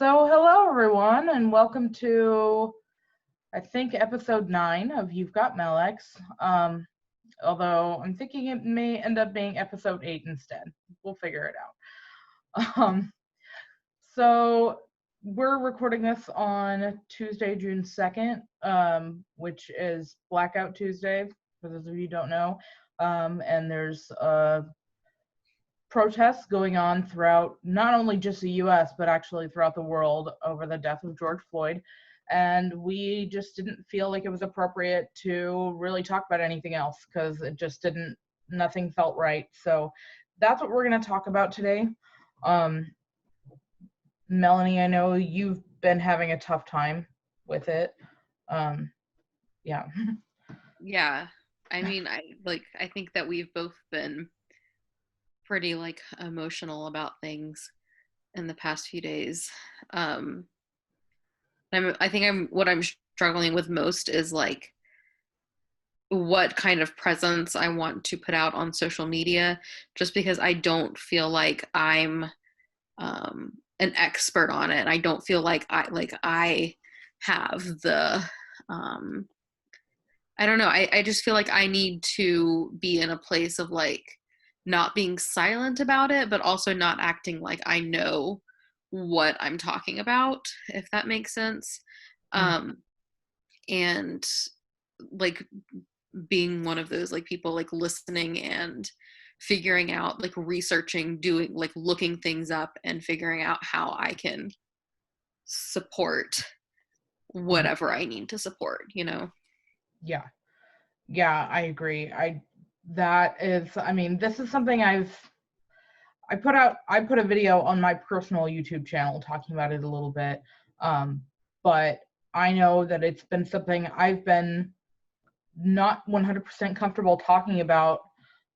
So hello everyone and welcome to I think episode 9 of You've Got Melex. Although I'm thinking it may end up being episode 8 instead. We'll figure it out. So we're recording this on Tuesday, June 2nd, which is Blackout Tuesday, for those of you who don't know. And there's protests going on throughout not only just the US, but actually throughout the world over the death of George Floyd. And we just didn't feel like it was appropriate to really talk about anything else because it just nothing felt right. So that's what we're going to talk about today. Melanie, I know you've been having a tough time with it. Yeah. Yeah. I mean, I think that we've both been pretty emotional about things in the past few days. I think what I'm struggling with most is what kind of presence I want to put out on social media, just because I don't feel like I'm an expert on it. I don't feel like I have the I don't know. I just feel like I need to be in a place of not being silent about it, but also not acting like I know what I'm talking about, if that makes sense. And being one of those people listening and figuring out, researching, doing, looking things up and figuring out how I can support whatever I need to support, Yeah, I agree. This is something I put a video on my personal YouTube channel talking about it a little bit. But I know that it's been something I've been not 100% comfortable talking about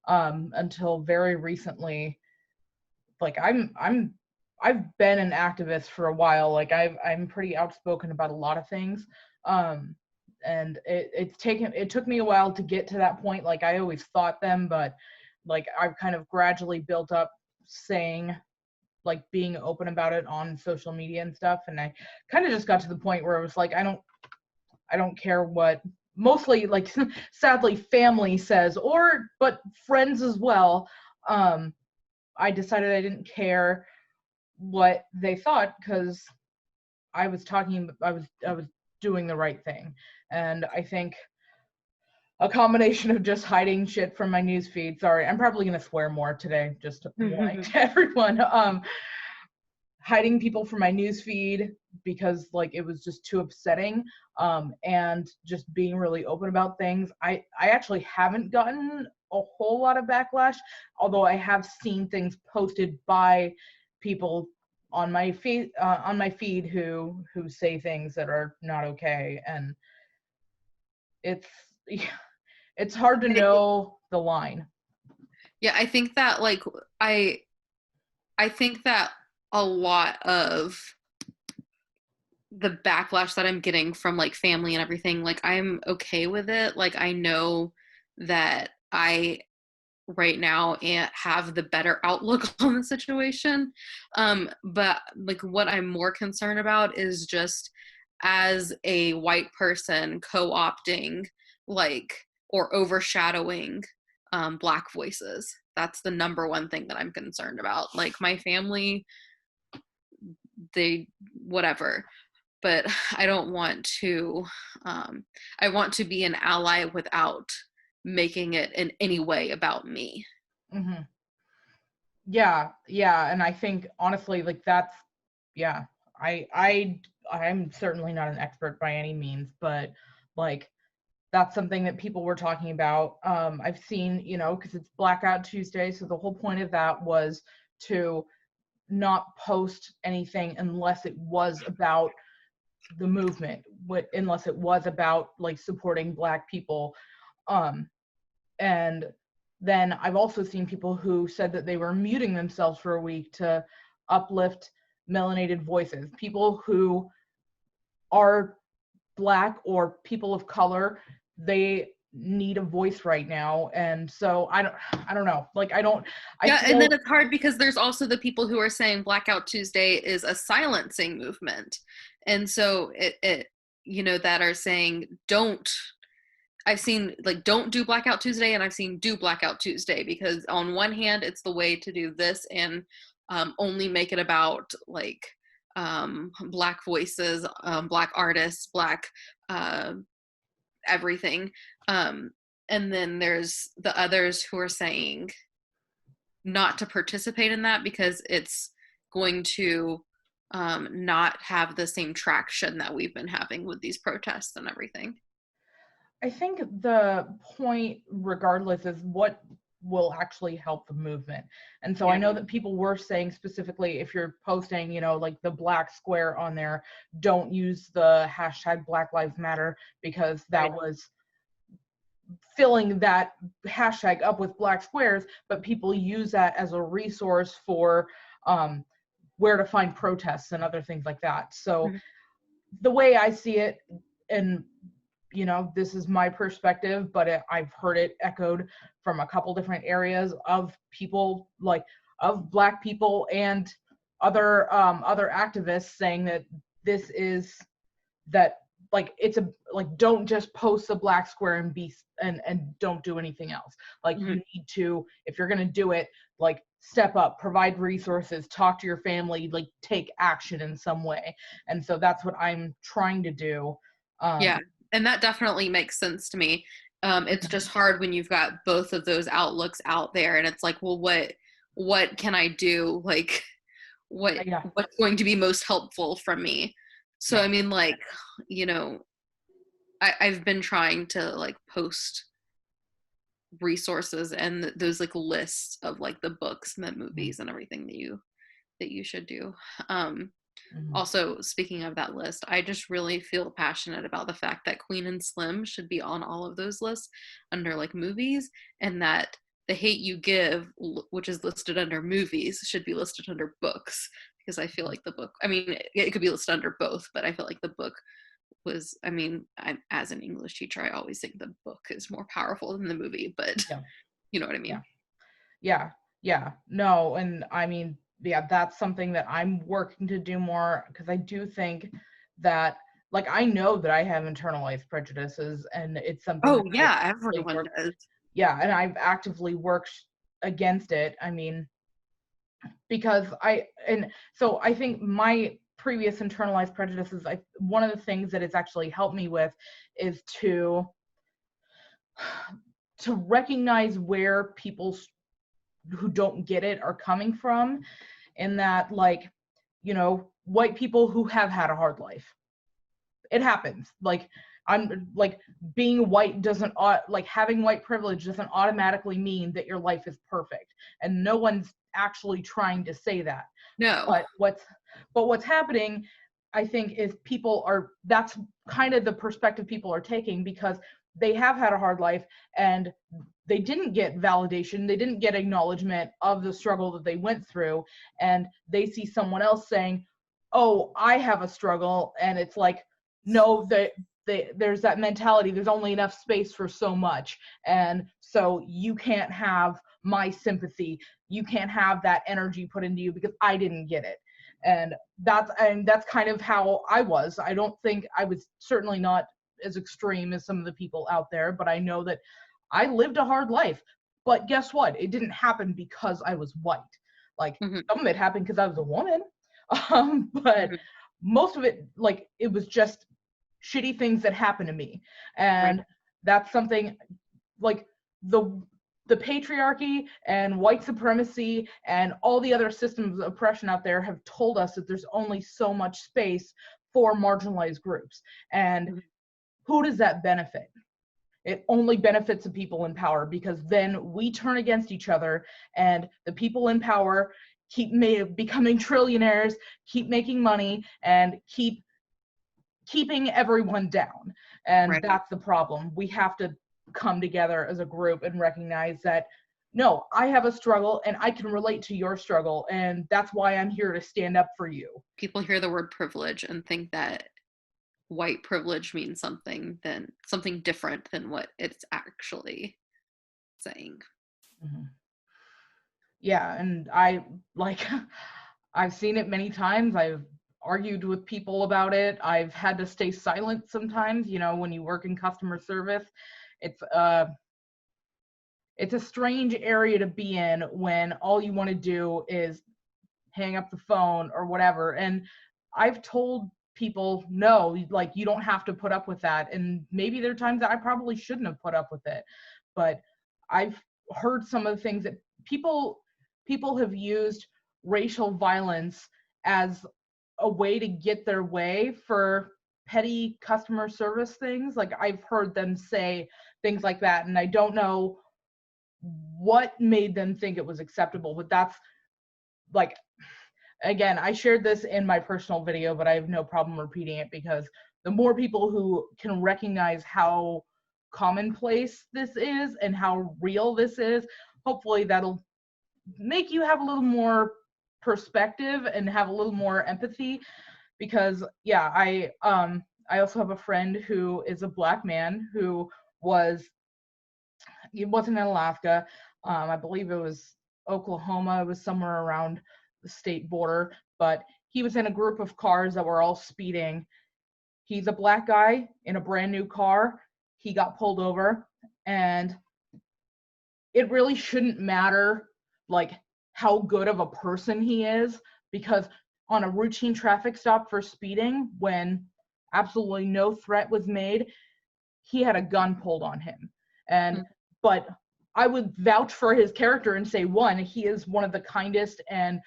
until very recently. I've been an activist for a while. I'm pretty outspoken about a lot of things. And it took me a while to get to that point. I always thought them, but I've kind of gradually built up saying, being open about it on social media and stuff. And I kind of just got to the point where it was I don't care what mostly sadly family says, but friends as well. I decided I didn't care what they thought because I was doing the right thing. And I think a combination of just hiding shit from my newsfeed. Sorry, I'm probably going to swear more today, just to warning to everyone. Hiding people from my newsfeed because it was just too upsetting, and just being really open about things. I actually haven't gotten a whole lot of backlash, although I have seen things posted by people on my feed who say things that are not okay, and it's hard to know the line. Yeah, I think that I think that a lot of the backlash that I'm getting from family and everything, I'm okay with it. I know that I right now have the better outlook on the situation. But what I'm more concerned about is just as a white person co-opting or overshadowing Black voices. That's the number one thing that I'm concerned about. My family, they whatever, but I don't want to I want to be an ally without making it in any way about me. Mm-hmm. Yeah, and I think honestly that's I'm certainly not an expert by any means, but that's something that people were talking about. I've seen, because it's Blackout Tuesday, so the whole point of that was to not post anything unless it was about the movement, unless it was about supporting Black people. And then I've also seen people who said that they were muting themselves for a week to uplift melanated voices, people who are Black or people of color. They need a voice right now. And so I don't know. Like, I Yeah, feel, and then it's hard because there's also the people who are saying Blackout Tuesday is a silencing movement. And so it you know, that are saying I've seen like don't do Blackout Tuesday, and I've seen do Blackout Tuesday, because on one hand it's the way to do this and only make it about like Black voices, Black artists, Black everything. And then there's the others who are saying not to participate in that because it's going to not have the same traction that we've been having with these protests and everything. I think the point, regardless, is what will actually help the movement. And so I know that people were saying specifically, if you're posting, you know, like the black square on there, don't use the hashtag Black Lives Matter, because that was filling that hashtag up with black squares, but people use that as a resource for where to find protests and other things like that. So the way I see it, and you know, this is my perspective, but I've heard it echoed from a couple different areas of people, like of Black people and other activists, saying that this is that, like, it's a, like, don't just post the black square and be and don't do anything else. Like, you need to, if you're going to do it, like, step up, provide resources, talk to your family, like, take action in some way. And so that's what I'm trying to do. Yeah, and that definitely makes sense to me. It's just hard when you've got both of those outlooks out there, and it's like, well, what can I do? Like, what's going to be most helpful from me? So I mean, like, you know, I've been trying to like post resources and those like lists of like the books and the movies and everything that you should do. Also, speaking of that list, I just really feel passionate about the fact that Queen and Slim should be on all of those lists under like movies, and that The Hate U Give, which is listed under movies, should be listed under books, because I feel like the book, I mean, it could be listed under both, but I feel like the book was, I mean, as an English teacher, I always think the book is more powerful than the movie, but you know what I mean? Yeah. No, and I mean, yeah, that's something that I'm working to do more, because I do think that, like, I know that I have internalized prejudices, and it's something Oh yeah, everyone does. Yeah, and I've actively worked against it. I mean, because I think my previous internalized prejudices, one of the things that it's actually helped me with is to recognize where people who don't get it are coming from, in that, like, you know, white people who have had a hard life. It happens. Like, I'm like, being white doesn't like, having white privilege doesn't automatically mean that your life is perfect, and no one's actually trying to say that. No. But what's happening, I think, is that's kind of the perspective people are taking, because they have had a hard life and they didn't get validation, they didn't get acknowledgement of the struggle that they went through, and they see someone else saying, oh, I have a struggle, and it's like, no, there's that mentality, there's only enough space for so much, and so you can't have my sympathy, you can't have that energy put into you because I didn't get it. And that's kind of how I was. I don't think I was, certainly not as extreme as some of the people out there, but I know that I lived a hard life. But guess what? It didn't happen because I was white. Like, some of it happened because I was a woman, but most of it, like, it was just shitty things that happened to me. And that's something, like, the patriarchy and white supremacy and all the other systems of oppression out there have told us that there's only so much space for marginalized groups. And who does that benefit? It only benefits the people in power, because then we turn against each other, and the people in power keep becoming trillionaires, keep making money, and keeping everyone down. And that's the problem. We have to come together as a group and recognize that, no, I have a struggle and I can relate to your struggle, and that's why I'm here to stand up for you. People hear the word privilege and think that white privilege means something different than what it's actually saying. Mm-hmm. Yeah, and I like I've seen it many times. I've argued with people about it. I've had to stay silent sometimes, you know, when you work in customer service. It's it's a strange area to be in when all you want to do is hang up the phone or whatever. And I've told people, no, like, you don't have to put up with that. And maybe there are times that I probably shouldn't have put up with it. But I've heard some of the things that people have used racial violence as a way to get their way for petty customer service things. Like, I've heard them say things like that, and I don't know what made them think it was acceptable, but that's like, again, I shared this in my personal video, but I have no problem repeating it, because the more people who can recognize how commonplace this is and how real this is, hopefully that'll make you have a little more perspective and have a little more empathy. Because yeah, I also have a friend who is a Black man who he wasn't in Alaska. I believe it was Oklahoma. It was somewhere around the state border, but he was in a group of cars that were all speeding. He's a Black guy in a brand new car. He got pulled over, and it really shouldn't matter like how good of a person he is, because on a routine traffic stop for speeding, when absolutely no threat was made, he had a gun pulled on him. And but I would vouch for his character and say, one, he is one of the kindest and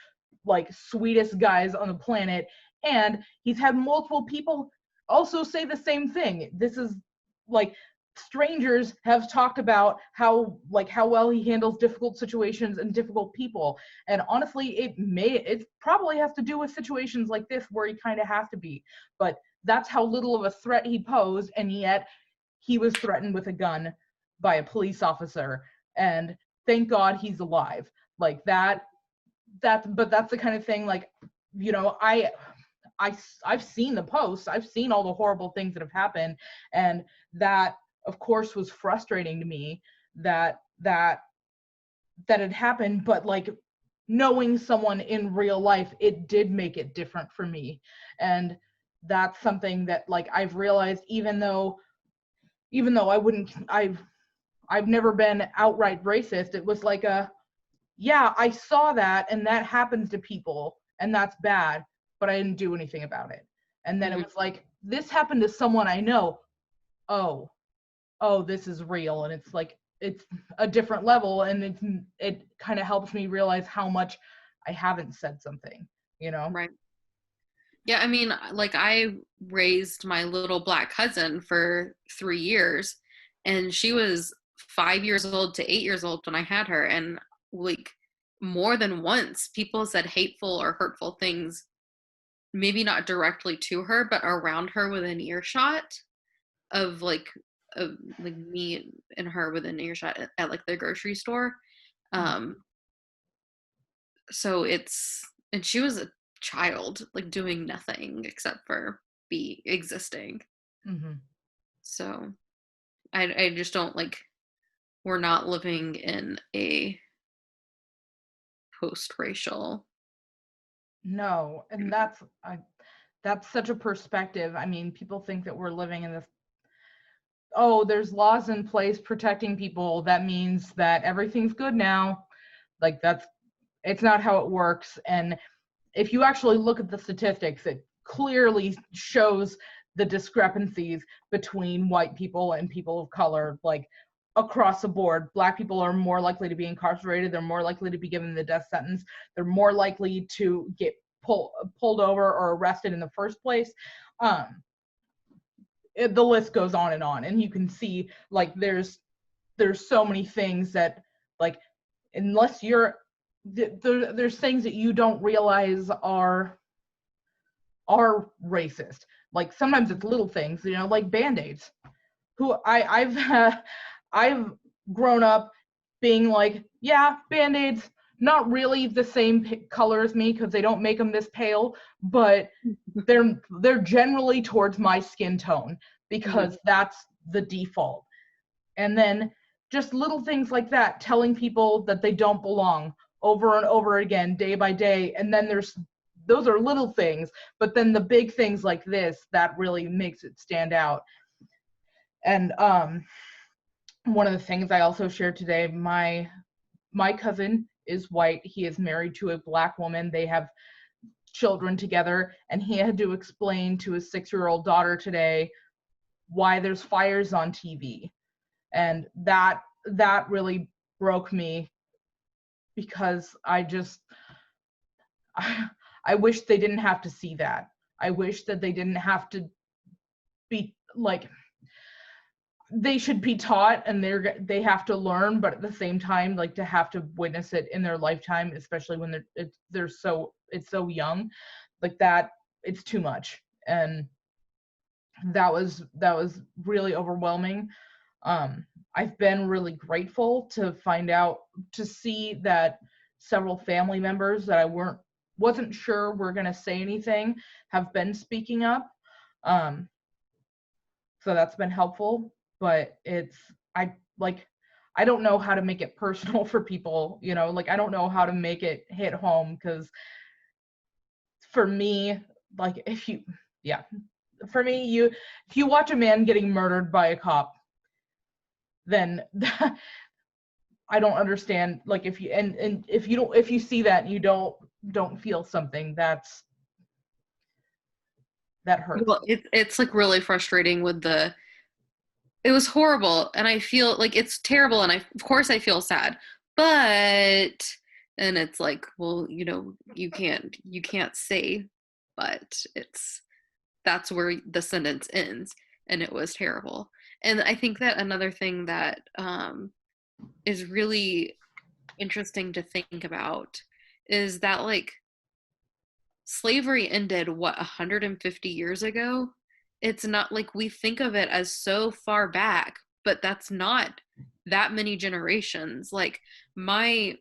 like sweetest guys on the planet, and he's had multiple people also say the same thing. This is like, strangers have talked about how well he handles difficult situations and difficult people. And honestly, it probably has to do with situations like this where he kind of has to be, but that's how little of a threat he posed, and yet he was threatened with a gun by a police officer, and thank God he's alive. Like that but that's the kind of thing, like, you know, I've seen the posts, I've seen all the horrible things that have happened, and that of course was frustrating to me that had happened. But like, knowing someone in real life, it did make it different for me. And that's something that like I've realized, even though I've never been outright racist, it was like yeah, I saw that, and that happens to people, and that's bad, but I didn't do anything about it. And then it was like, this happened to someone I know. Oh, this is real. And it's like, it's a different level, and it kind of helps me realize how much I haven't said something, you know? Right. Yeah, I mean, like, I raised my little Black cousin for 3 years, and she was 5 years old to 8 years old when I had her. And like, more than once, people said hateful or hurtful things, maybe not directly to her, but around her within earshot of me and her within earshot at like the grocery store. So and she was a child, like doing nothing except for be existing. So I just don't like, we're not living in a post-racial. No, and that's such a perspective. I mean, people think that we're living in this, oh, there's laws in place protecting people, that means that everything's good now. Like, it's not how it works. And if you actually look at the statistics, it clearly shows the discrepancies between white people and people of color, like across the board. Black people are more likely to be incarcerated. They're more likely to be given the death sentence. They're more likely to get pulled over or arrested in the first place. The list goes on, and you can see like there's so many things that, like, unless you're there's things that you don't realize are racist. Like, sometimes it's little things, you know, like Band-Aids. I've grown up being like, yeah, Band-Aids, not really the same color as me because they don't make them this pale, but they're generally towards my skin tone because that's the default. And then just little things like that, telling people that they don't belong over and over again, day by day. And then those are little things, but then the big things like this, that really makes it stand out. And one of the things I also shared today, my cousin is white. He is married to a Black woman. They have children together, and he had to explain to his 6-year-old daughter today why there's fires on TV. And that really broke me, because I wish they didn't have to see that. I wish that they didn't have to be like, they should be taught and they have to learn, but at the same time, like, to have to witness it in their lifetime, especially when it's so young, like that, it's too much. And that was really overwhelming. I've been really grateful to see that several family members that I wasn't sure were going to say anything have been speaking up. So that's been helpful, but I don't know how to make it personal for people, like, I don't know how to make it hit home, because for me, like, if you watch a man getting murdered by a cop, then I don't understand, like, if you see that and you don't feel something, that hurts. Well, it's like really frustrating with it was horrible, and I feel like it's terrible, and of course I feel sad, but, and it's like, well, you can't say, but that's where the sentence ends, and it was terrible. And I think that another thing that is really interesting to think about is that, like, slavery ended 150 years ago. It's not like we think of it as so far back, but that's not that many generations. Like, my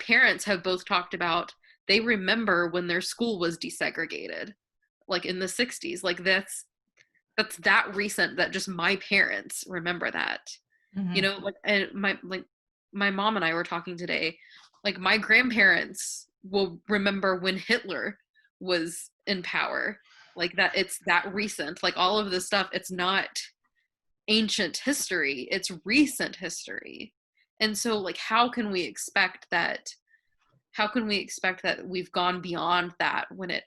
parents have both talked about, they remember when their school was desegregated, like in the 60s. Like, that's that recent that just my parents remember that. Like, and my mom and I were talking today, like, my grandparents will remember when Hitler was in power, like that. It's that recent, like, all of this stuff, it's not ancient history, it's recent history. And so, like, how can we expect that we've gone beyond that when it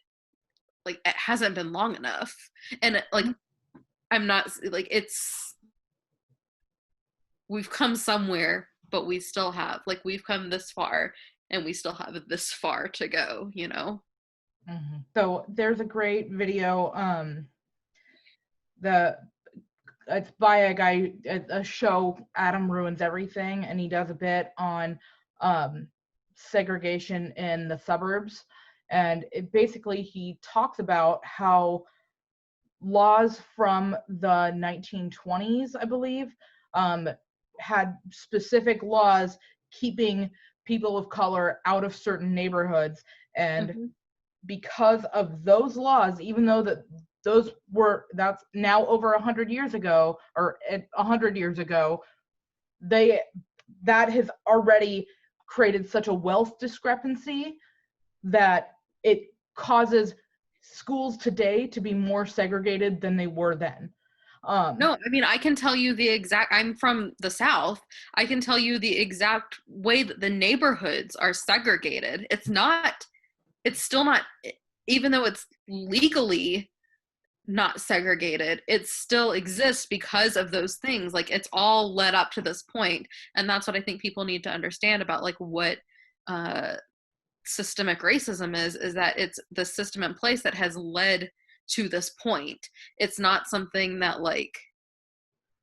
hasn't been long enough? And, like, I'm not, like, we've come somewhere, but we still have, like, we've come this far and we still have this far to go, So there's a great video, it's by a guy, a show, Adam Ruins Everything, and he does a bit on segregation in the suburbs. And basically he talks about how laws from the 1920s, I believe, had specific laws keeping people of color out of certain neighborhoods. And because of those laws, even though that's now over 100 years ago, or 100 years ago, that has already created such a wealth discrepancy that it causes schools today to be more segregated than they were then. No, I mean, I can tell you I'm from the South. I can tell you the exact way that the neighborhoods are segregated. It's still not, even though it's legally not segregated, it still exists because of those things. Like, it's all led up to this point. And that's what I think people need to understand about, like, what systemic racism is that it's the system in place that has led to this point. It's not something that, like,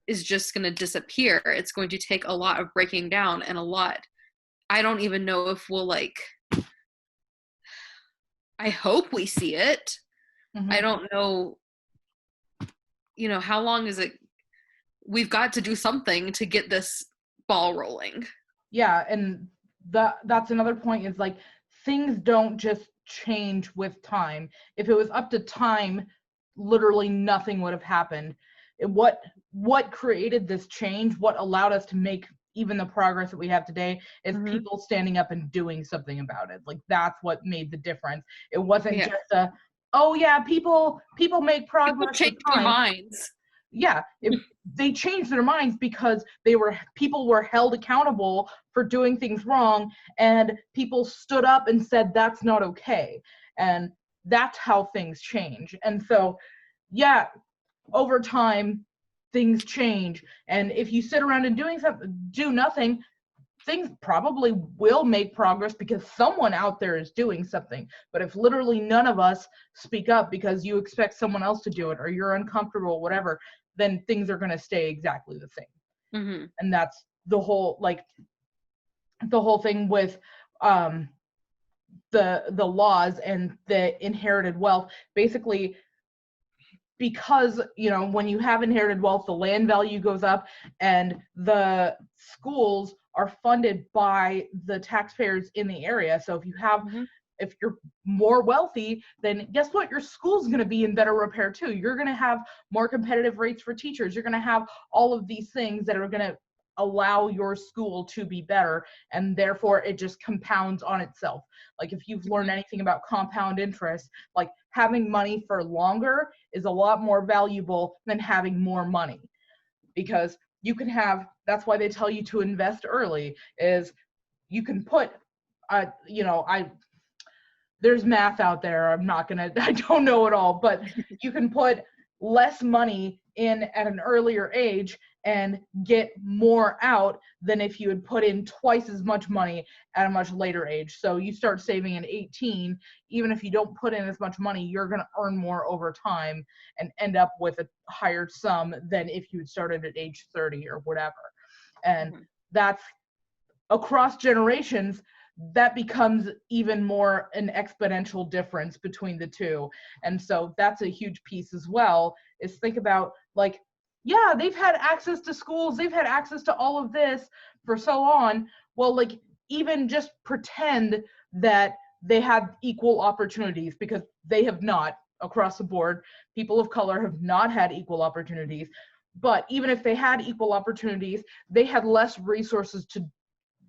is just going to disappear. It's going to take a lot of breaking down, and I don't even know if we'll, like, I hope we see it. I don't know, how long is it? We've got to do something to get this ball rolling. yeah, and that's another point, is like things don't just change with time. If it was up to time, literally nothing would have happened. What created this change, what allowed us to make even the progress that we have today, is people standing up and doing something about it. Like that's what made the difference. It wasn't just a, oh yeah, people make progress with People change their time. minds. Yeah, they changed their minds because people were held accountable for doing things wrong, and people stood up and said that's not okay, and that's how things change. And so yeah, over time things change, and if you sit around and do nothing, things probably will make progress because someone out there is doing something. But if literally none of us speak up because you expect someone else to do it, or you're uncomfortable, whatever, then things are going to stay exactly the same. And that's the whole thing with the laws and the inherited wealth. Basically, because when you have inherited wealth, the land value goes up, and the schools are funded by the taxpayers in the area. So if you're more wealthy, then guess what? Your school's going to be in better repair too. You're going to have more competitive rates for teachers. You're going to have all of these things that are going to allow your school to be better, and therefore it just compounds on itself. Like if you've learned anything about compound interest, like having money for longer is a lot more valuable than having more money, because you can have, that's why they tell you to invest early, is you can put there's math out there. I don't know it all, but you can put less money in at an earlier age and get more out than if you had put in twice as much money at a much later age. So you start saving at 18, even if you don't put in as much money, you're going to earn more over time and end up with a higher sum than if you had started at age 30 or whatever. And that's across generations. That becomes even more an exponential difference between the two. And so that's a huge piece as well, is think about, like, yeah, they've had access to schools, they've had access to all of this for so on. Well, like, even just pretend that they have equal opportunities, because they have not. Across the board, people of color have not had equal opportunities. But even if they had equal opportunities, they had less resources to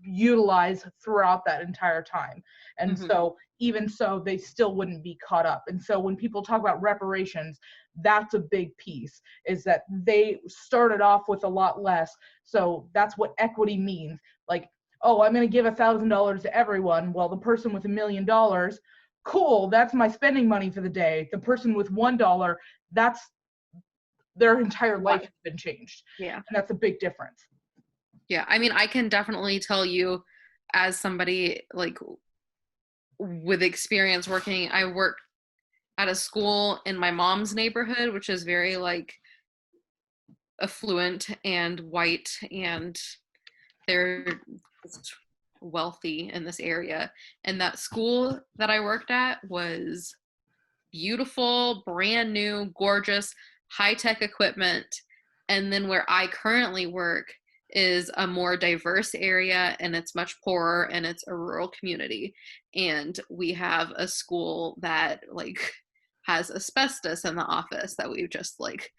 utilize throughout that entire time. And so even so, they still wouldn't be caught up. And so when people talk about reparations, that's a big piece, is that they started off with a lot less. So that's what equity means. Like, oh, I'm going to give $1,000 to everyone. Well, the person with $1 million, cool, that's my spending money for the day. The person with $1, that's their entire life has been changed. Yeah. And that's a big difference. Yeah, I mean, I can definitely tell you, as somebody like with experience working, I worked at a school in my mom's neighborhood, which is very like affluent and white, and they're just wealthy in this area. And that school that I worked at was beautiful, brand new, gorgeous, high-tech equipment. And then where I currently work is a more diverse area, and it's much poorer, and it's a rural community. And we have a school that like has asbestos in the office that we've just like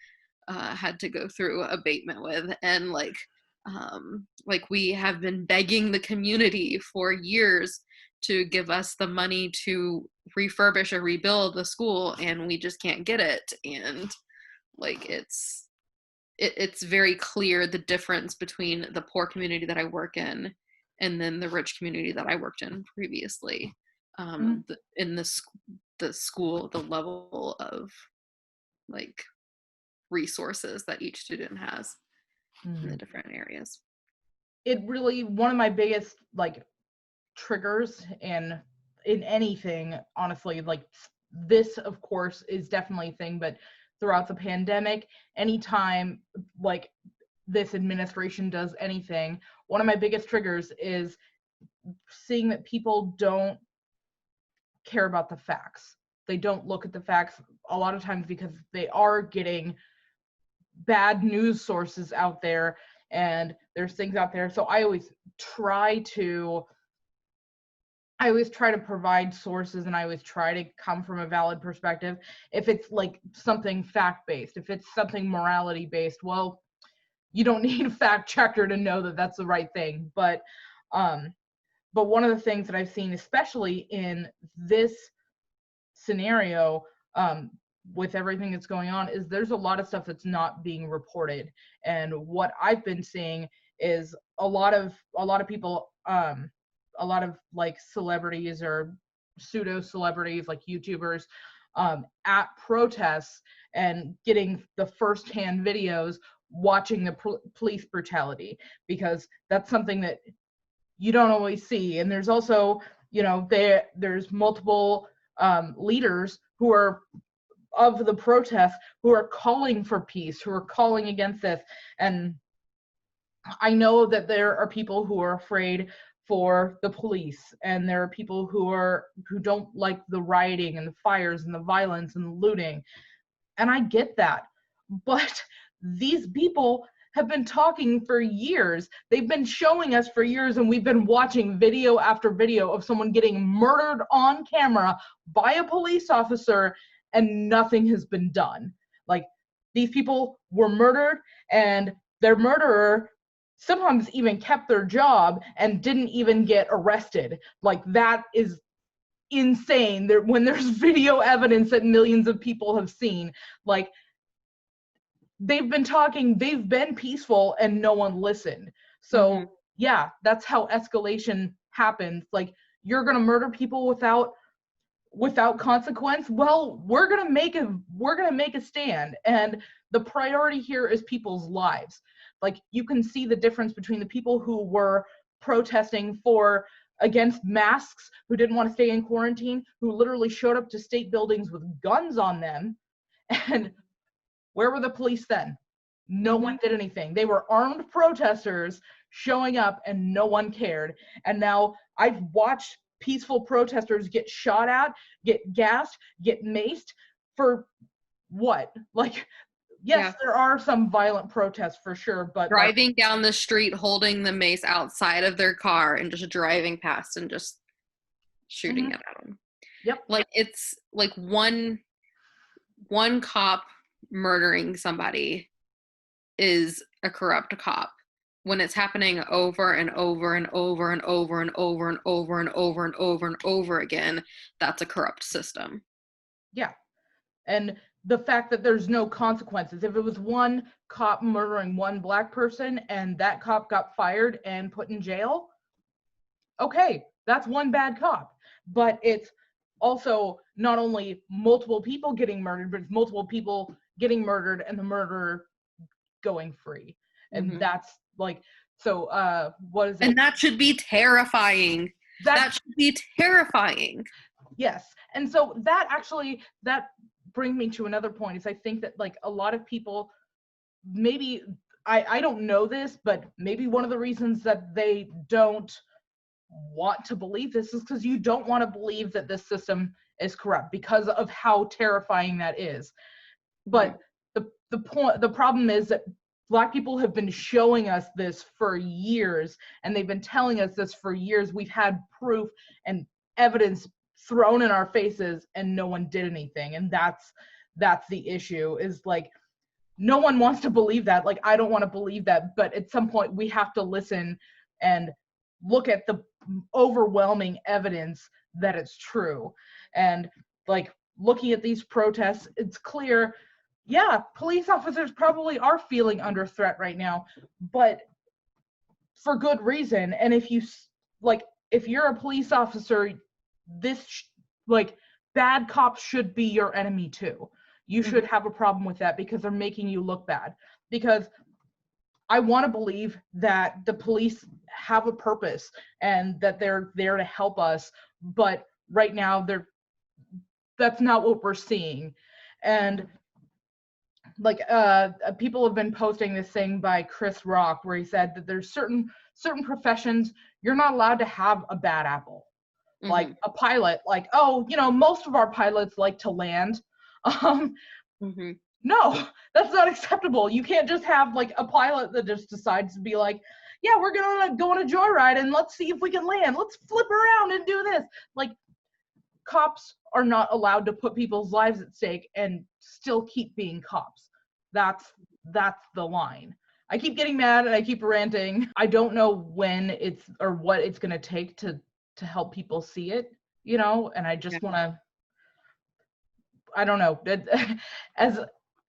had to go through abatement with. And like we have been begging the community for years to give us the money to refurbish or rebuild the school, and we just can't get it. And like it's very clear the difference between the poor community that I work in and then the rich community that I worked in previously. In the school, the level of like resources that each student has in the different areas. It really, one of my biggest like triggers in anything, honestly, like this of course is definitely a thing, but throughout the pandemic, anytime like this administration does anything, one of my biggest triggers is seeing that people don't care about the facts. They don't look at the facts a lot of times because they are getting bad news sources out there, and there's things out there. So I always try to provide sources, and I always try to come from a valid perspective. If it's like something fact-based, if it's something morality-based, well, you don't need a fact checker to know that that's the right thing. But one of the things that I've seen, especially in this scenario, with everything that's going on, is there's a lot of stuff that's not being reported. And what I've been seeing is a lot of people, a lot of like celebrities or pseudo celebrities like YouTubers, at protests and getting the firsthand videos, watching the police brutality, because that's something that you don't always see. And there's also, there's multiple leaders who are of the protests who are calling for peace, who are calling against this. And I know that there are people who are afraid for the police, and there are people who don't like the rioting and the fires and the violence and the looting. And I get that. But these people have been talking for years. They've been showing us for years, and we've been watching video after video of someone getting murdered on camera by a police officer, and nothing has been done. Like, these people were murdered, and their murderer sometimes even kept their job and didn't even get arrested. Like, that is insane. When there's video evidence that millions of people have seen, like, they've been talking, they've been peaceful, and no one listened. So yeah, that's how escalation happens. Like, you're gonna murder people without consequence. Well, we're gonna make a stand, and the priority here is people's lives. Like, you can see the difference between the people who were protesting against masks, who didn't want to stay in quarantine, who literally showed up to state buildings with guns on them, and where were the police then? No one did anything. They were armed protesters showing up, and no one cared. And now I've watched peaceful protesters get shot at, get gassed, get maced for what? Like, yes, there are some violent protests for sure, but driving down the street holding the mace outside of their car and just driving past and just shooting it at them. Yep. Like, it's like one cop murdering somebody is a corrupt cop. When it's happening over and over and over and over and over and over and over and over and over again, that's a corrupt system. Yeah. And the fact that there's no consequences. If it was one cop murdering one black person and that cop got fired and put in jail, okay, that's one bad cop. But it's also not only multiple people getting murdered, but it's multiple people getting murdered and the murderer going free. And that's like, so what is it? And that should be terrifying. That should be terrifying. Yes. And so that brings me to another point, is I think that, like, a lot of people, maybe, I don't know this, but maybe one of the reasons that they don't want to believe this is because you don't want to believe that this system is corrupt, because of how terrifying that is. But the problem is that Black people have been showing us this for years, and they've been telling us this for years. We've had proof and evidence thrown in our faces, and no one did anything. And that's the issue, is like, no one wants to believe that. Like, I don't want to believe that, but at some point we have to listen and look at the overwhelming evidence that it's true. And like, looking at these protests, it's clear, yeah, police officers probably are feeling under threat right now, but for good reason. And if you're a police officer, bad cops should be your enemy too. You should have a problem with that, because they're making you look bad. Because I want to believe that the police have a purpose and that they're there to help us, but right now that's not what we're seeing. And like, people have been posting this thing by Chris Rock where he said that there's certain professions you're not allowed to have a bad apple. Like a pilot, like, oh, most of our pilots like to land. no, that's not acceptable. You can't just have like a pilot that just decides to be like, yeah, we're gonna go on a joyride and let's see if we can land. Let's flip around and do this. Like, cops are not allowed to put people's lives at stake and still keep being cops. That's the line. I keep getting mad and I keep ranting. I don't know when it's or what it's gonna take to help people see it, and I just want to, I don't know, as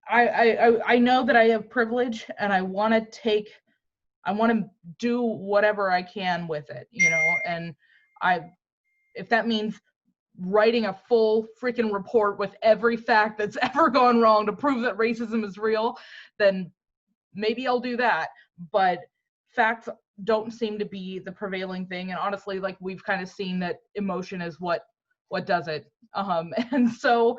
I know that I have privilege and I want to do whatever I can with it, and if that means writing a full freaking report with every fact that's ever gone wrong to prove that racism is real, then maybe I'll do that. But facts don't seem to be the prevailing thing. And honestly, like, we've kind of seen that emotion is what does it. And so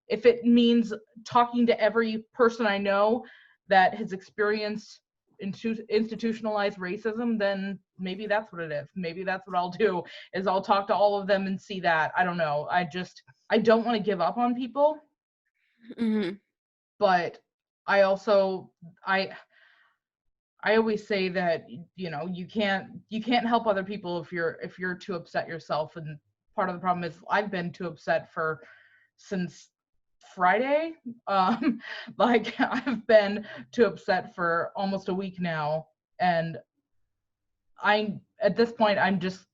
if it means talking to every person I know that has experienced institutionalized racism, then maybe that's what it is. Maybe that's what I'll do, is I'll talk to all of them and see that. I don't know. I don't want to give up on people. Mm-hmm. But I also, I always say that, you can't help other people if you're too upset yourself. And part of the problem is I've been too upset since Friday. Like, I've been too upset for almost a week now, and at this point I'm just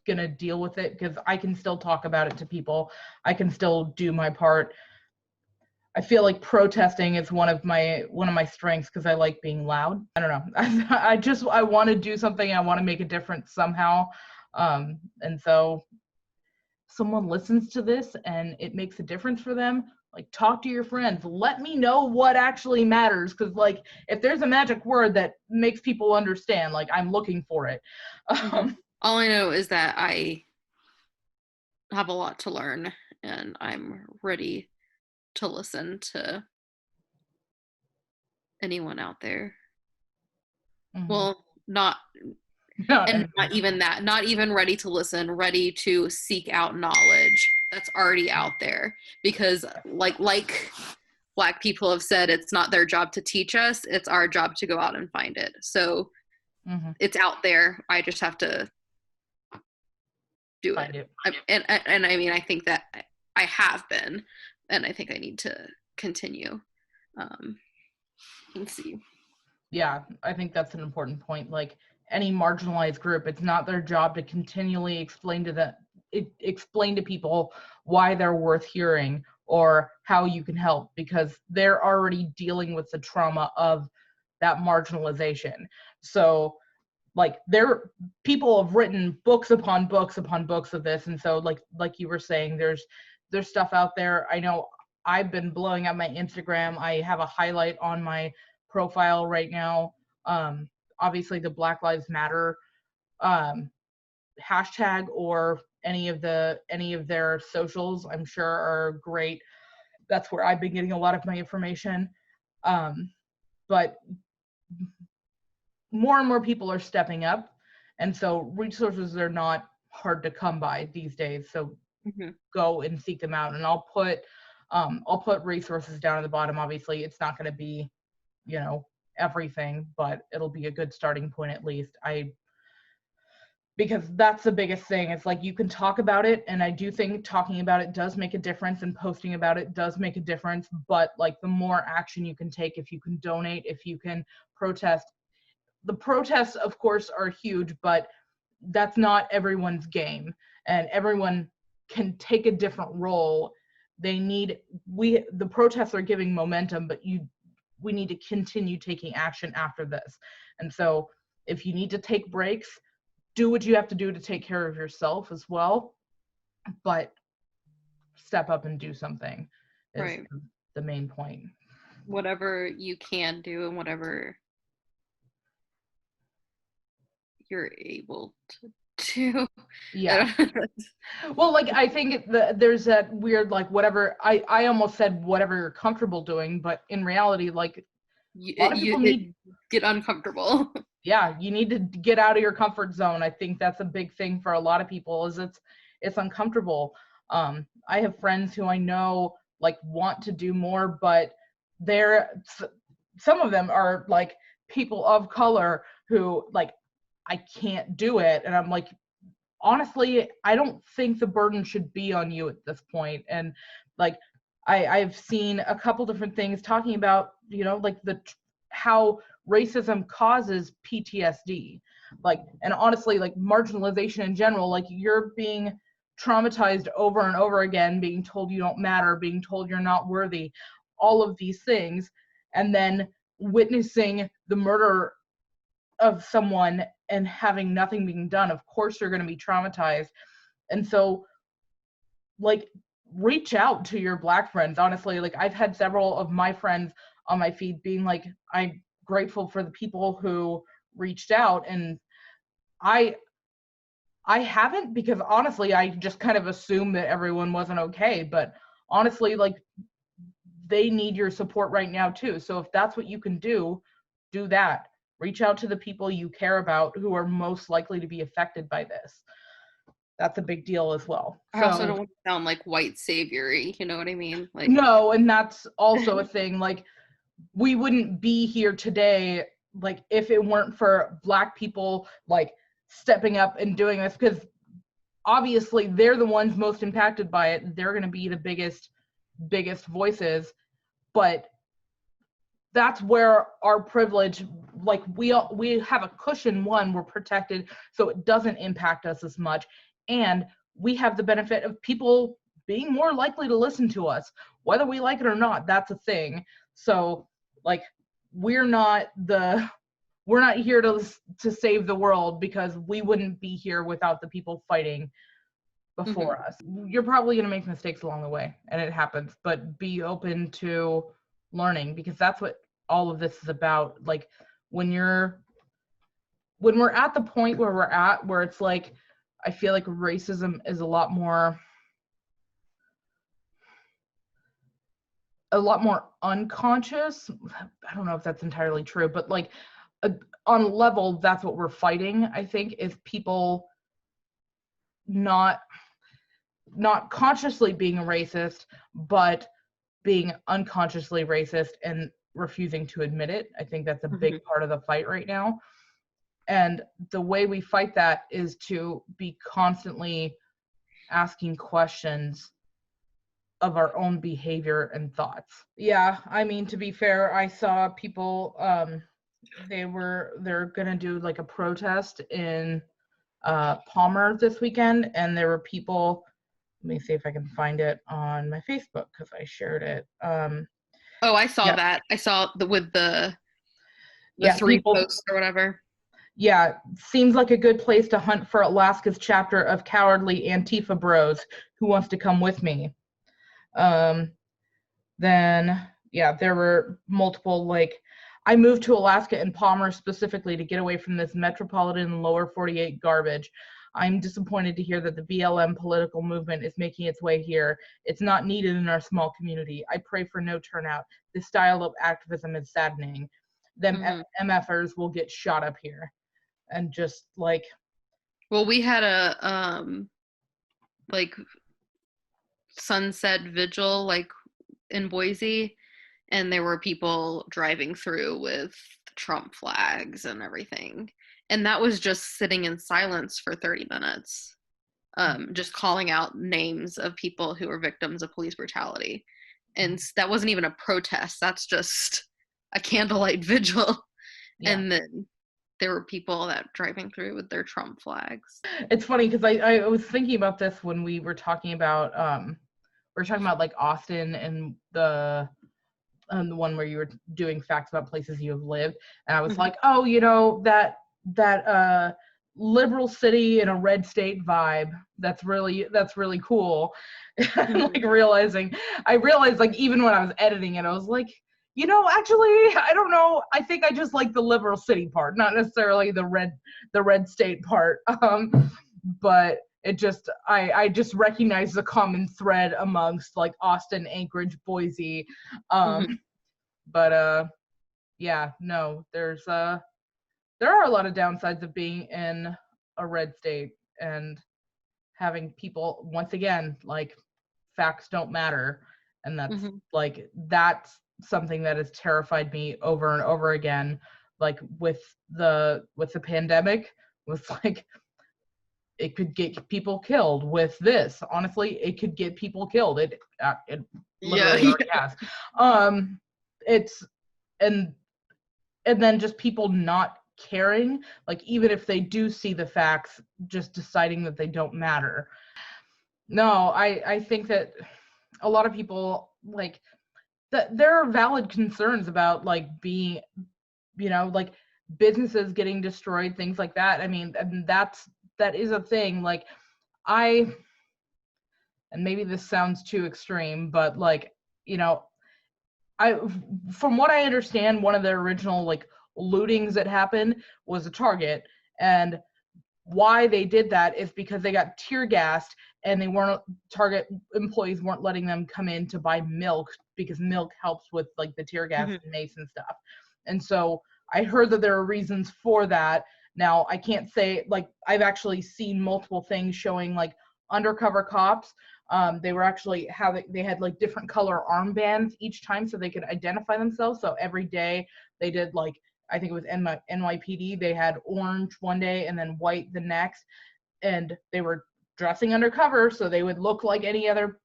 gonna deal with it, because I can still talk about it to people. I can still do my part. I feel like protesting is one of my strengths, because I like being loud. I don't know. I want to do something. I want to make a difference somehow. And so someone listens to this and it makes a difference for them, like, talk to your friends. Let me know what actually matters, because, like, if there's a magic word that makes people understand, like, I'm looking for it. All I know is that I have a lot to learn, and I'm ready to listen to anyone out there. Mm-hmm. Well, not even that, not even ready to listen, ready to seek out knowledge that's already out there, because like Black people have said, it's not their job to teach us, it's our job to go out and find it. So it's out there. I just have to do it. And I mean, I think that I have been, and I think I need to continue and see. Yeah, I think that's an important point. Like, any marginalized group, it's not their job to continually explain to people why they're worth hearing or how you can help, because they're already dealing with the trauma of that marginalization. So, like, people have written books upon books upon books of this, and so like you were saying, there's stuff out there. I know I've been blowing up my Instagram. I have a highlight on my profile right now. Obviously the Black Lives Matter hashtag, or any of their socials, I'm sure, are great. That's where I've been getting a lot of my information. But more and more people are stepping up, and so resources are not hard to come by these days. So go and seek them out, and I'll put resources down at the bottom. Obviously it's not going to be, everything, but it'll be a good starting point at least. Because that's the biggest thing. It's like, you can talk about it, and I do think talking about it does make a difference, and posting about it does make a difference, but like, the more action you can take, if you can donate, if you can protest. The protests, of course, are huge, but that's not everyone's game, and everyone can take a different role. The protests are giving momentum, but we need to continue taking action after this. And so if you need to take breaks, do what you have to do to take care of yourself as well, but step up and do something is right. The main point. Whatever you can do and whatever you're able to do. Yeah. Well, like, I think there's that weird, like, whatever, I almost said whatever you're comfortable doing, but in reality, like, a lot of people need to get uncomfortable. Yeah, you need to get out of your comfort zone. I think that's a big thing for a lot of people, is it's uncomfortable. I have friends who I know, like, want to do more, but some of them are like people of color who like, I can't do it. And I'm like, honestly, I don't think the burden should be on you at this point. And like, I've seen a couple different things talking about, you know, like how racism causes PTSD. Like, and honestly, like marginalization in general, like you're being traumatized over and over again, being told you don't matter, being told you're not worthy, all of these things, and then witnessing the murder of someone and having nothing being done. Of course you're going to be traumatized. And so like, reach out to your Black friends. Honestly, like I've had several of my friends on my feed being like, I'm grateful for the people who reached out. And I haven't, because honestly I just kind of assumed that everyone wasn't okay. But honestly, like, they need your support right now too. So if that's what you can do that. Reach out to the people you care about who are most likely to be affected by this. That's a big deal as well. I also don't want to sound like white savior-y, you know what I mean? Like, no, and that's also a thing. Like, we wouldn't be here today, like, if it weren't for Black people, like, stepping up and doing this, because obviously they're the ones most impacted by it. They're going to be the biggest voices. But that's where our privilege, like, we have a cushion. One, we're protected, so it doesn't impact us as much, and we have the benefit of people being more likely to listen to us, whether we like it or not. That's a thing. So like, we're not here to save the world, because we wouldn't be here without the people fighting before us. You're probably going to make mistakes along the way, and it happens, but be open to learning, because that's what all of this is about. Like, when we're at the point where we're at, where it's like, I feel like racism is a lot more unconscious. I don't know if that's entirely true, but like, on a level, that's what we're fighting, I think, is people not consciously being a racist, but being unconsciously racist and refusing to admit it. I think that's a big part of the fight right now. And the way we fight that is to be constantly asking questions of our own behavior and thoughts. Yeah, I mean, to be fair, I saw people, they're gonna do like a protest in Palmer this weekend, and there were people, let me see if I can find it on my Facebook, because I shared it. Oh, I saw that. I saw with the 3 people, posts or whatever. Yeah, seems like a good place to hunt for Alaska's chapter of cowardly Antifa bros. Who wants to come with me? Then, yeah, there were multiple, like, I moved to Alaska and Palmer specifically to get away from this metropolitan lower 48 garbage. I'm disappointed to hear that the BLM political movement is making its way here. It's not needed in our small community. I pray for no turnout. This style of activism is saddening. Them MFers will get shot up here. And just like, well, we had a like sunset vigil like in Boise, and there were people driving through with Trump flags and everything, and that was just sitting in silence for 30 minutes, just calling out names of people who were victims of police brutality. And that wasn't even a protest, that's just a candlelight vigil. And then there were people that driving through with their Trump flags. It's funny because I was thinking about this when we were talking about like Austin and the one where you were doing facts about places you have lived, and I was like, oh, you know, that liberal city in a red state vibe, that's really cool. And like I realized like, even when I was editing it, I was like, you know, actually, I don't know. I think I just like the liberal city part, not necessarily the red state part. But it just, I just recognize the common thread amongst like Austin, Anchorage, Boise. But yeah, no, there are a lot of downsides of being in a red state and having people, once again, like, facts don't matter. And that's like, something that has terrified me over and over again, like with the pandemic, was like, it could get people killed. With this, honestly, it could get people killed. It literally already has. It's and then just people not caring, like even if they do see the facts, just deciding that they don't matter. No, I think that a lot of people, like, that there are valid concerns about, like, being, like, businesses getting destroyed, things like that. I mean, and that is a thing. Like, and maybe this sounds too extreme, but, like, from what I understand, one of the original, like, lootings that happened was a Target, and why they did that is because they got tear gassed, and Target employees weren't letting them come in to buy milk, because milk helps with, like, the tear gas and mace and stuff. And so I heard that there are reasons for that. Now, I can't say, like, I've actually seen multiple things showing, like, undercover cops. They were actually they had, like, different color armbands each time so they could identify themselves. So every day they did, like, I think it was NYPD, they had orange one day and then white the next, and they were dressing undercover so they would look like any other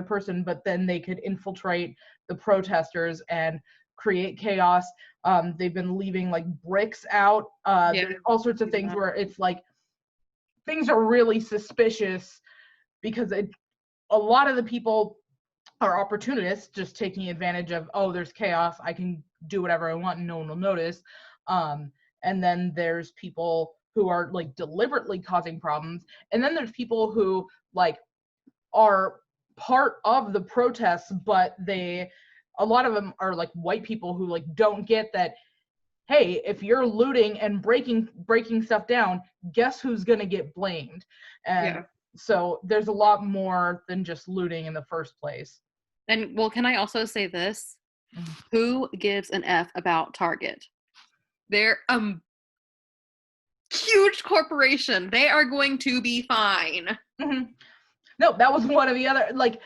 person, but then they could infiltrate the protesters and create chaos. They've been leaving, like, bricks out. There's all sorts of things where it's like things are really suspicious, because a lot of the people are opportunists, just taking advantage of, oh, there's chaos, I can do whatever I want and no one will notice. And then there's people who are, like, deliberately causing problems, and then there's people who, like, are part of the protests, but a lot of them are, like, white people who, like, don't get that, hey, if you're looting and breaking stuff down, guess who's gonna get blamed? And so there's a lot more than just looting in the first place. And, well, can I also say this? Who gives an F about Target? They're a huge corporation. They are going to be fine. No, that was one of the other, like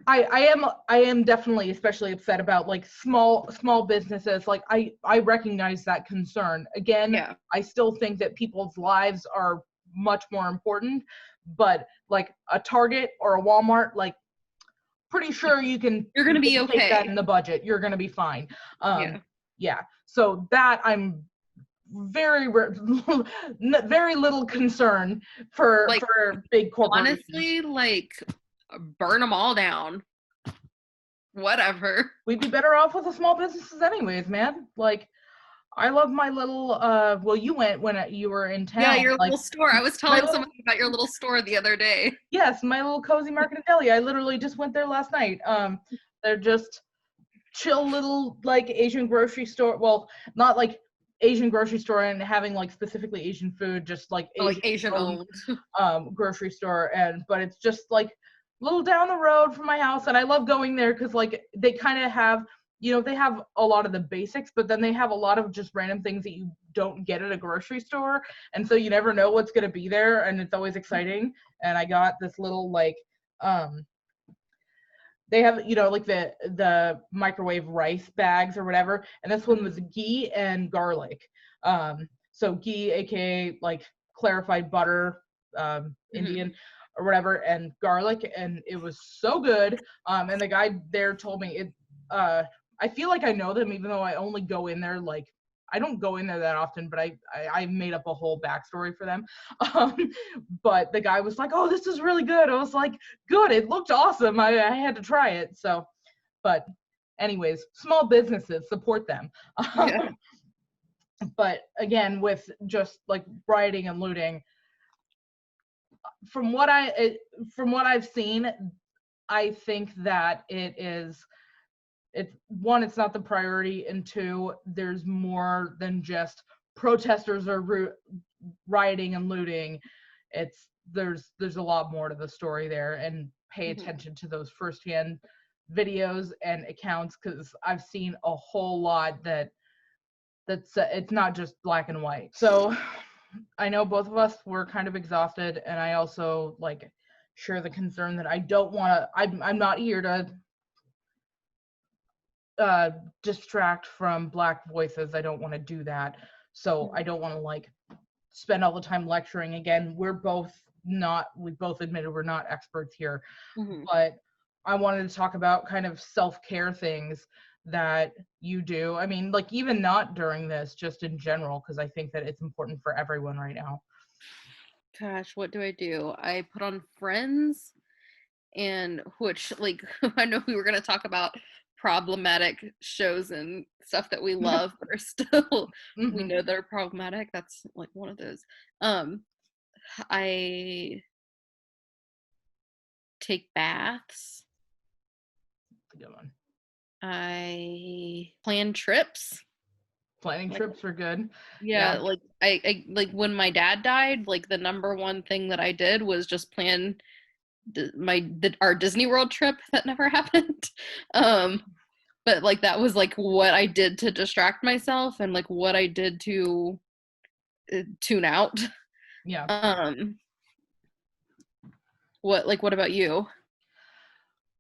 I am definitely especially upset about, like, small businesses. Like, I recognize that concern. Again, I still think that people's lives are much more important, but, like, a Target or a Walmart, like, pretty sure you're gonna be okay. Take that in the budget. You're gonna be fine. So that I'm very little concern for, like, for big corporations. Honestly, like, burn them all down. Whatever. We'd be better off with the small businesses anyways, man. Like, I love my little, well, you went when you were in town. Yeah, your, like, little store. I was telling someone about your little store the other day. Yes, my little cozy market and deli. I literally just went there last night. They're just chill little, like, Asian grocery store. Well, not like Asian grocery store and having, like, specifically Asian food, just like Asian owned grocery store. But it's just, like, a little down the road from my house, and I love going there because, like, they kind of have, they have a lot of the basics, but then they have a lot of just random things that you don't get at a grocery store, and so you never know what's going to be there, and it's always exciting. And I got this little, like, they have, like, the microwave rice bags or whatever, and this one was ghee and garlic. So ghee, aka, like, clarified butter, Indian or whatever, and garlic, and it was so good. And the guy there told me it. I feel like I know them, even though I only go in there, like, I don't go in there that often, but I made up a whole backstory for them. But the guy was like, "Oh, this is really good." I was like, "Good, it looked awesome. I had to try it." So, but anyways, small businesses, support them. But again, with just, like, rioting and looting, from what I've seen, I think that it's one, it's not the priority, and two, there's more than just protesters or rioting and looting. There's a lot more to the story there, and pay attention to those firsthand videos and accounts, because I've seen a whole lot that's it's not just black and white. So I know both of us were kind of exhausted, and I also, like, share the concern that I don't want to. I'm not here to distract from Black voices. I don't want to do that. So I don't want to like spend all the time lecturing. Again, we both admitted we're not experts here, but I wanted to talk about kind of self-care things that you do. I mean, like even not during this, just in general, because I think that it's important for everyone right now. Gosh, what do? I put on Friends, and which, like, I know we were going to talk about problematic shows and stuff that we love, but are still, we know they're problematic. That's like one of those. I take baths. That's a good one. I plan trips. Planning trips are good. Yeah, like I like when my dad died, like the number one thing that I did was just plan our Disney World trip that never happened. But like that was like what I did to distract myself and like what I did to tune out. Yeah. What about you?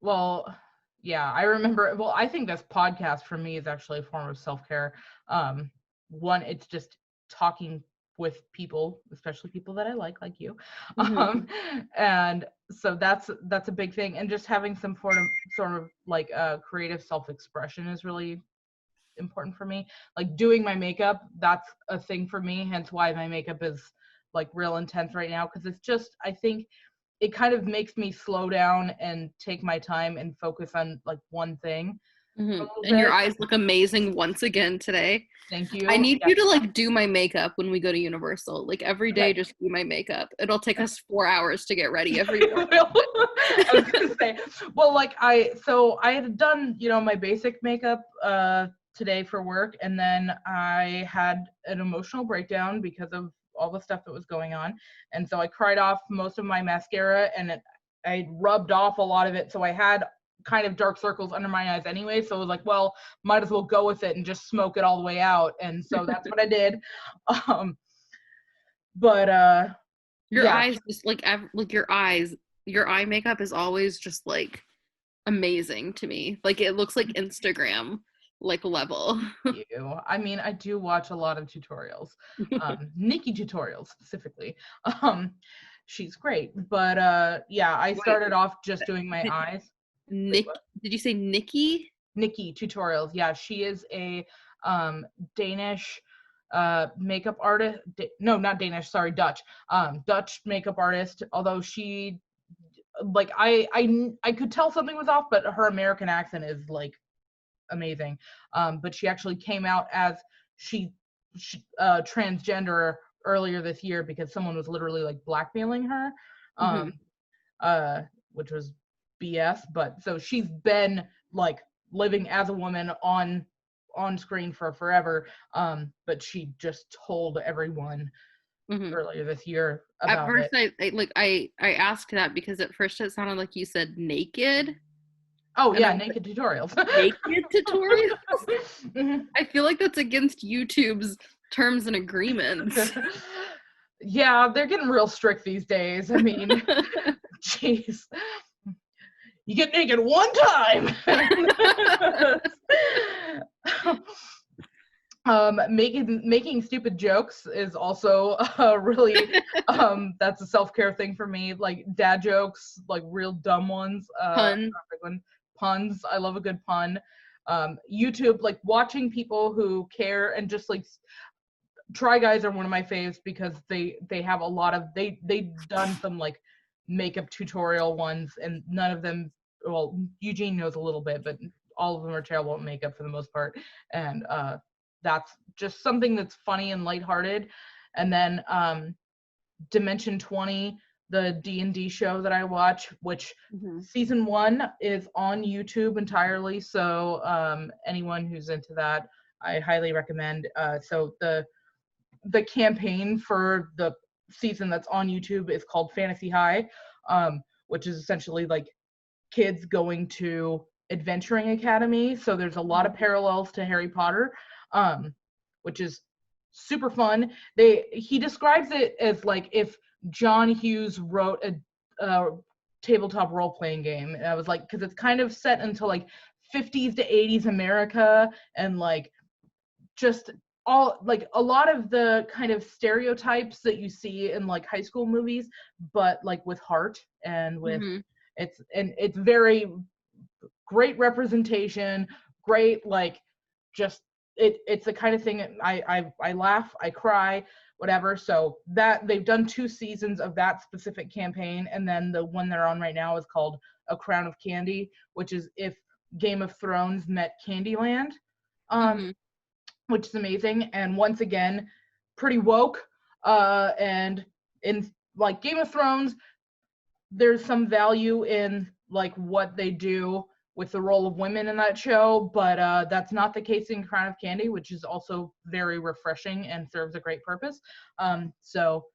Well, yeah, I remember. Well, I think this podcast for me is actually a form of self-care. One, it's just talking with people, especially people that I like you. And so that's a big thing. And just having some sort of like creative self-expression is really important for me. Like doing my makeup, that's a thing for me. Hence why my makeup is like real intense right now, because it's just, I think it kind of makes me slow down and take my time and focus on like one thing. And your eyes look amazing once again today. Thank you. I need you to like do my makeup when we go to Universal. Like every day, just do my makeup. It'll take us 4 hours to get ready every day. I was gonna say, well, like I had done, you know, my basic makeup today for work, and then I had an emotional breakdown because of all the stuff that was going on, and so I cried off most of my mascara, and I rubbed off a lot of it, so I had kind of dark circles under my eyes anyway, so I was like, well, might as well go with it and just smoke it all the way out, and so that's what I did. Your eyes just like your eye makeup is always just like amazing to me. Like it looks like Instagram like level. I mean, I do watch a lot of tutorials, Nikki tutorials specifically. She's great, but yeah, I started off just doing my eyes. Did you say Nikki? Nikki tutorials. Yeah, she is a Danish makeup artist. No, not Danish. Sorry, Dutch. Dutch makeup artist. Although she, like, I could tell something was off, but her American accent is like amazing. But she actually came out as she transgender earlier this year because someone was literally like blackmailing her, which was BS. But so she's been like living as a woman on screen for forever, but she just told everyone earlier this year about at first it. I asked that because at first it sounded like you said naked. Oh yeah, naked tutorials. Naked tutorials? I feel like that's against YouTube's terms and agreements. Yeah, they're getting real strict these days. I mean, jeez. You get naked one time. Making stupid jokes is also really that's a self-care thing for me. Like dad jokes, like real dumb ones. Puns. I love a good pun. YouTube, like watching people who care and just like Try Guys are one of my faves because they have a lot of they've done some like makeup tutorial ones, and none of them, well, Eugene knows a little bit, but all of them are terrible at makeup for the most part, and that's just something that's funny and lighthearted. And then Dimension 20, the D&D show that I watch, which season 1 is on YouTube entirely, so anyone who's into that, I highly recommend. So the campaign for the season that's on YouTube is called Fantasy High, which is essentially like kids going to adventuring academy. So there's a lot of parallels to Harry Potter, which is super fun. He describes it as like if John Hughes wrote a tabletop role-playing game. And I was like, because it's kind of set into like 50s to 80s America, and like just all like a lot of the kind of stereotypes that you see in like high school movies, but like with heart and with it's very great representation, great like just it's the kind of thing I laugh, I cry, whatever. So that they've done 2 seasons of that specific campaign, and then the one they're on right now is called A Crown of Candy, which is if Game of Thrones met Candyland, which is amazing. And once again, pretty woke. And in like Game of Thrones, there's some value in like what they do with the role of women in that show, but that's not the case in Crown of Candy, which is also very refreshing and serves a great purpose. So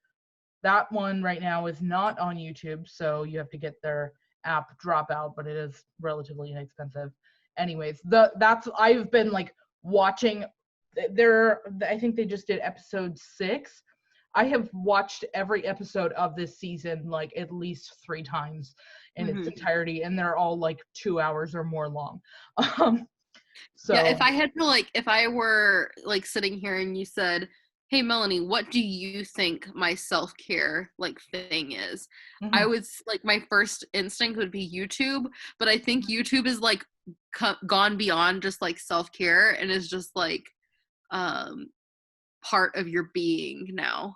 that one right now is not on YouTube, so you have to get their app Dropout, but it is relatively inexpensive. Anyways, that's I've been like watching. I think they just did episode 6. I have watched every episode of this season like at least 3 times in its entirety, and they're all like 2 hours or more long. So yeah, if I were like sitting here and you said, hey Melanie, what do you think my self-care like thing is? I would like my first instinct would be YouTube, but I think YouTube is like gone beyond just like self-care and is just like part of your being now.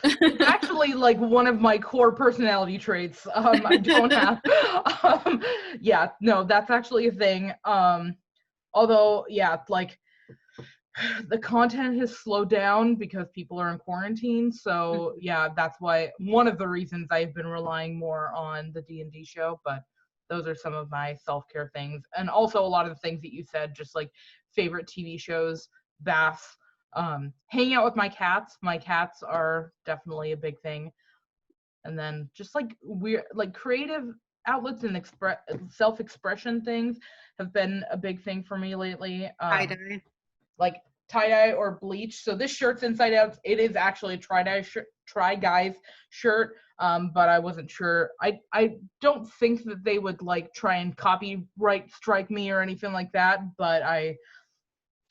It's actually like one of my core personality traits. I don't have yeah, no, that's actually a thing. Although yeah, like the content has slowed down because people are in quarantine, so yeah, that's why one of the reasons I've been relying more on the D&D show. But those are some of my self-care things, and also a lot of the things that you said, just like favorite TV shows, baths, hanging out with my cats. My cats are definitely a big thing. And then just like weird, like creative outlets and self-expression things have been a big thing for me lately. Like tie-dye or bleach. So this shirt's inside out. It is actually a Try Guys shirt, but I wasn't sure. I don't think that they would like try and copyright strike me or anything like that, but I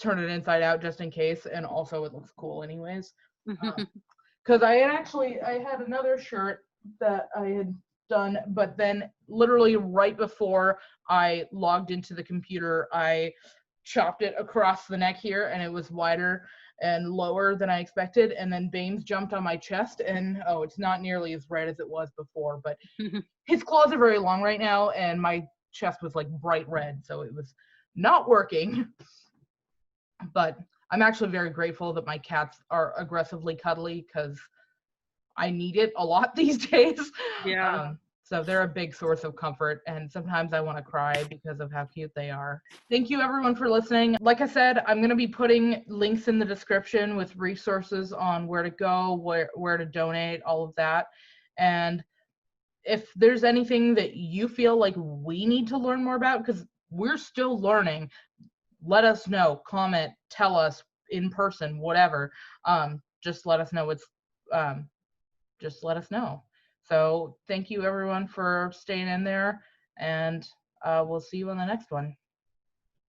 turn it inside out just in case, and also it looks cool anyways. Because I had another shirt that I had done, but then literally right before I logged into the computer, I chopped it across the neck here, and it was wider and lower than I expected, and then Baines jumped on my chest, and it's not nearly as red as it was before, but his claws are very long right now, and my chest was like bright red, so it was not working. But I'm actually very grateful that my cats are aggressively cuddly, because I need it a lot these days. Yeah. So they're a big source of comfort, and sometimes I want to cry because of how cute they are. Thank you everyone for listening. Like I said, I'm going to be putting links in the description with resources on where to go, where to donate, all of that. And if there's anything that you feel like we need to learn more about, because we're still learning, let us know, comment, tell us in person, whatever. Just let us know. Just let us know. So thank you everyone for staying in there, and we'll see you on the next one.